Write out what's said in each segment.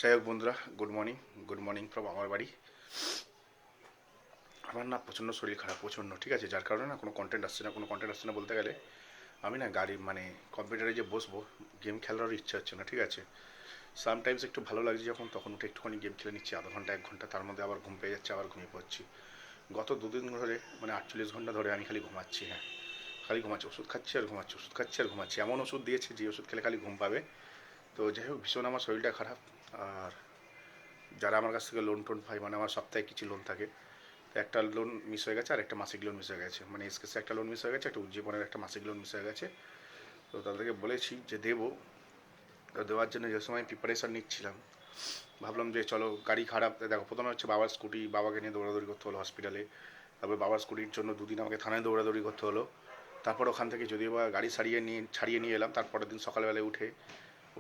যাই হোক বন্ধুরা, গুড মর্নিং ফ্রম আমার বাড়ি। আমার না প্রচণ্ড শরীর খারাপ, প্রচণ্ড, ঠিক আছে, যার কারণে না কোনো কন্টেন্ট আসছে না বলতে গেলে। আমি না গাড়ি মানে কম্পিউটারে যে বসবো, গেম খেলারও ইচ্ছা হচ্ছে না, ঠিক আছে। সামটাইমস একটু ভালো লাগছে যখন, তখন উঠে একটুখানি গেম খেলে নিচ্ছি, আধা ঘন্টা 1 ঘন্টা, তার মধ্যে আবার ঘুম পেয়ে যাচ্ছে, আবার ঘুমিয়ে পড়ছি। গত 2 দিন ধরে মানে 48 ঘন্টা ধরে আমি খালি ঘুমাচ্ছি, হ্যাঁ, খালি ঘুমাচ্ছি, ওষুধ খাচ্ছি আর ঘুমাচ্ছি, ওষুধ খাচ্ছি আর ঘুমাচ্ছি, এমন ওষুধ দিয়েছে যে ওষুধ খেলে খালি ঘুম পাবে। তো যাই হোক, ভীষণ আমার শরীরটা খারাপ। আর যারা আমার কাছ থেকে লোন টোন পায়, মানে আমার সপ্তাহে কিছু লোন থাকে, তো একটা লোন মিস হয়ে গেছে আর একটা মাসিক লোন মিস হয়ে গেছে, মানে এসকেসে একটা লোন মিস হয়ে গেছে, একটা উজ্জীবনের একটা মাসিক লোন মিস হয়ে গেছে। তো তাদেরকে বলেছি যে দেবো। তো দেওয়ার জন্য যে সময় প্রিপারেশান নিচ্ছিলাম, ভাবলাম যে চলো, গাড়ি খারাপ, দেখো প্রথমে হচ্ছে বাবার স্কুটি, বাবাকে নিয়ে দৌড়াদৌড়ি করতে হলো হসপিটালে। তারপর বাবার স্কুটির জন্য 2 দিন আমাকে থানায় দৌড়াদৌড়ি করতে হলো। তারপর ওখান থেকে যদিও বা গাড়ি ছাড়িয়ে নিয়ে এলাম, তারপরের দিন সকালবেলায়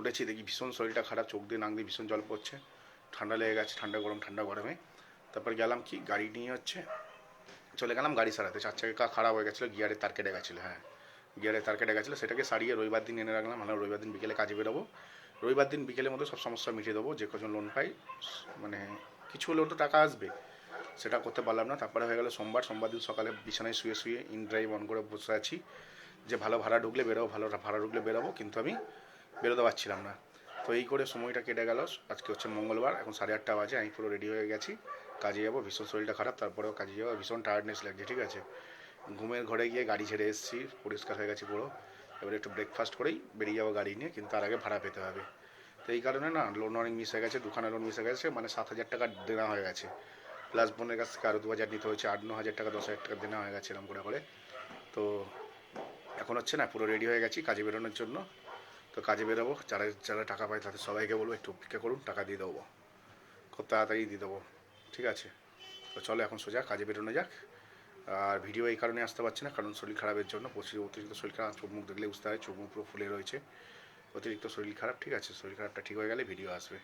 উঠেছি, দেখি ভীষণ শরীরটা খারাপ, চোখ দিয়ে নাক দিয়ে ভীষণ জল পড়ছে, ঠান্ডা লেগে গেছে, ঠান্ডা গরমে। তারপর গেলাম কি গাড়ি নিয়ে চলে গেলাম গাড়ি সারাতে, 4 চাকা খারাপ হয়ে গেছিলো, গিয়ারের তার কেটে গেছিলো, হ্যাঁ, গিয়ারের তার কেটে গেছিলো, সেটাকে সারিয়ে রবিবার দিন এনে রাখলাম, মানে রবিবার দিন বিকেলে কাজে বেরোবো। রবিবার দিন বিকেলের মধ্যে সব সমস্যা মিটিয়ে দেবো, যে কজন লোন পাই, মানে কিছু হলেও তো টাকা আসবে, সেটা করতে পারলাম না। তারপরে হয়ে গেলো সোমবার দিন সকালে বিছানায় শুয়ে ইন ড্রাইভ অন করে বসে আছি, যে ভালো ভাড়া ঢুকলে বেরোবো, ভালো ভাড়া ঢুকলে বেরোবো, কিন্তু আমি বেরোতে পারছিলাম না। তো এই করে সময়টা কেটে গেল। আজকে হচ্ছে মঙ্গলবার, এখন 8:30 বাজে, আমি পুরো রেডি হয়ে গেছি, কাজে যাবো। ভীষণ শরীরটা খারাপ, তারপরেও কাজে যাবো, ভীষণ টায়ার্ডনেস লাগছে, ঠিক আছে। ঘুমের ঘরে গিয়ে গাড়ি ছেড়ে এসেছি, পরিষ্কার হয়ে গেছে পুরো। এবারে একটু ব্রেকফাস্ট করেই বেরিয়ে যাবো গাড়ি নিয়ে, কিন্তু তার আগে ভাড়া পেতে হবে। তো এই কারণে না লোন অনেক মিস হয়ে গেছে, 2খানা লোন মিস হয়ে গেছে, মানে 7,000 টাকা দেনা হয়ে গেছে। প্লাস বোনের কাছ থেকে আরও 2,000 নিতে হয়েছে, 8-9 হাজার টাকা, 10,000 টাকা দেনা হয়ে গেছে এরকম করে। তো এখন হচ্ছে না, পুরো রেডি হয়ে গেছি কাজে বেরোনোর জন্য। তো কাজে বেরোবো, যারা যারা টাকা পায় তাদের সবাইকে বলবো একটু অপেক্ষা করুন, টাকা দিয়ে দেবো, খুব তাড়াতাড়ি দিয়ে দেবো, ঠিক আছে। তো চলো এখন সোজা কাজে বেরোনো যাক। আর ভিডিও এই কারণে আসতে পারছি না, কারণ শরীর খারাপের জন্য, প্রচুর অতিরিক্ত শরীর খারাপ, চোখ মুখ দেখলে বুঝতে হয়, চোখ মুখ পুরো ফুলে রয়েছে, অতিরিক্ত শরীর খারাপ, ঠিক আছে। শরীর খারাপটা ঠিক হয়ে গেলে ভিডিও আসবে।